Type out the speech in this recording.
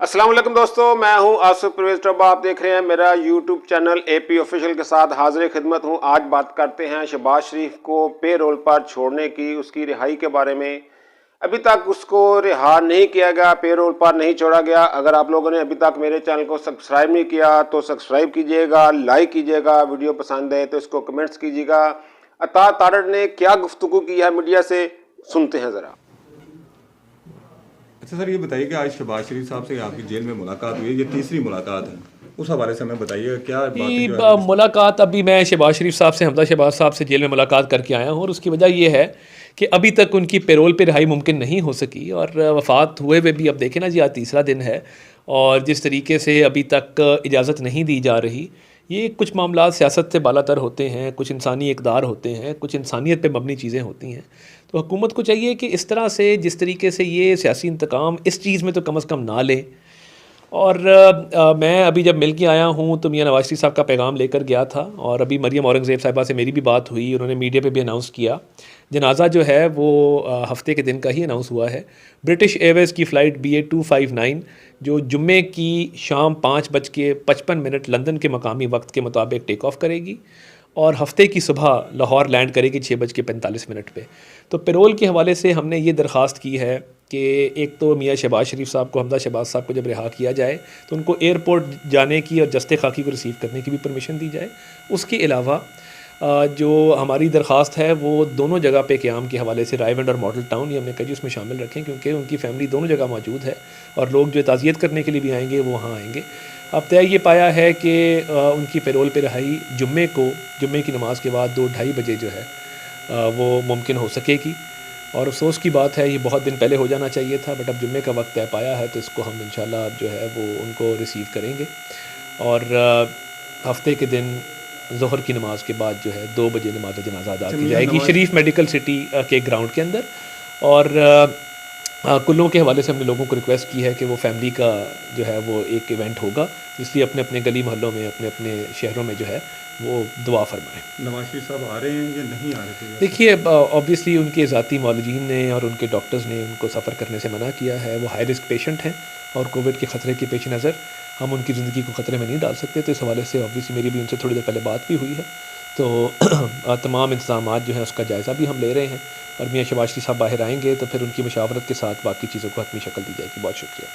अस्सलाम वालेकुम दोस्तों, मैं हूं आसिफ परवेज टोबा। आप देख रहे हैं मेरा यूट्यूब चैनल एपी ऑफिशियल के साथ हाजिर खिदमत हूं। आज बात करते हैं शहबाज शरीफ को पे रोल पर छोड़ने की, उसकी रिहाई के बारे में। अभी तक उसको रिहा नहीं किया गया, पे रोल पर नहीं छोड़ा गया। अगर आप लोगों ने अभी तक मेरे चैनल को सब्सक्राइब नहीं किया तो सब्सक्राइब कीजिएगा, लाइक कीजिएगा, वीडियो पसंद है तो इसको कमेंट्स कीजिएगा। अता तारड़ ने क्या गुफ्तगू की है मीडिया से, सुनते हैं ज़रा। अच्छा सर, ये बताइए कि आज शहबाज शरीफ साहब से आपकी जेल में मुलाकात हुई है, ये तीसरी मुलाकात है, उस हवाले से हमें बताइए क्या बातें जो है। मुलाकात अभी मैं शहबाज शरीफ साहब से, हमजा शहबाज साहब से जेल में मुलाकात करके आया हूँ और उसकी वजह यह है कि अभी तक उनकी पेरोल पे रिहाई मुमकिन नहीं हो सकी और वफ़ात हुए हुए भी अब देखें ना जी, आज तीसरा दिन है और जिस तरीके से अभी तक इजाज़त नहीं दी जा रही, ये कुछ मामला सियासत से बालातर होते हैं, कुछ इंसानी इक़दार होते हैं, कुछ इंसानियत पे मबनी चीज़ें होती हैं। तो हुकूमत को चाहिए कि इस तरह से, जिस तरीके से ये सियासी इंतकाम इस चीज़ में तो कम अज़ कम ना ले। और मैं अभी जब मिल के आया हूँ तो मियां नवाज शरीफ साहब का पैगाम लेकर गया था और अभी मरियम औरंगज़ेब साहिबा से मेरी भी बात हुई, उन्होंने मीडिया पे भी अनाउंस किया। जनाजा जो है वो हफ्ते के दिन का ही अनाउंस हुआ है। ब्रिटिश एयरवेज़ की फ़्लाइट BA259 जो जुम्मे की शाम 5:55 लंदन के मकामी वक्त के मुताबिक टेक ऑफ़ करेगी और हफ्ते की सुबह लाहौर लैंड करेगी 6:45 पे। तो पेरोल के हवाले से हमने ये दरख्वास्त की है कि एक तो मियाँ शहबाज शरीफ साहब को, हमजा शहबाज साहब को जब रिहा किया जाए तो उनको एयरपोर्ट जाने की और जस्ते खाकी को रिसीव करने की भी परमिशन दी जाए। उसके अलावा जो हमारी दरख्वास्त है वो दोनों जगह पे क़याम के हवाले से, रायवंड और मॉडल टाउन, ये हमने कहा जी उसमें शामिल रखें क्योंकि उनकी फ़ैमिली दोनों जगह मौजूद है और लोग जो ताज़ियत करने के लिए भी आएंगे वो वहाँ आएंगे। अब तय ये पाया है कि उनकी पेरोल पे रिहाई जुम्मे की नमाज़ के बाद 2-2:30 बजे जो है वो मुमकिन हो सकेगी। और अफसोस की बात है, ये बहुत दिन पहले हो जाना चाहिए था, बट अब जुम्मे का वक्त तय पाया है तो इसको हम इंशाल्लाह जो है वो उनको रिसीव करेंगे। और हफ्ते के दिन ज़ोहर की नमाज़ के बाद जो है 2 बजे नमाज जनाजा अदा की जाएगी शरीफ मेडिकल सिटी के ग्राउंड के अंदर। और कुल्लों के हवाले से हमने लोगों को रिक्वेस्ट की है कि वो फैमिली का जो है वो एक इवेंट होगा, इसलिए अपने अपने गली मोहल्लों में, अपने अपने शहरों में जो है वो दुआ फरमाएं। नवाज शरीफ साहब आ रहे हैं या नहीं आ रहे थे? देखिए, ऑब्वियसली उनके ज़ाती मौलजीन ने और उनके डॉक्टर्स ने उनको सफ़र करने से मना किया है। वो हाई रिस्क पेशेंट हैं और कोविड के ख़तरे के पेश नज़र हम उनकी ज़िंदगी को ख़तरे में नहीं डाल सकते। तो इस हवाले से ऑब्वियसली मेरी भी उनसे थोड़ी देर पहले बात भी हुई है। तो तमाम इंतज़ामात जो हैं उसका जायज़ा भी हम ले रहे हैं और मियाँ शहबाज शरीफ साहब बाहर आएँगे तो फिर उनकी मशावरत के साथ बाकी चीज़ों को हतमी शक्ल दी जाएगी। बहुत शुक्रिया।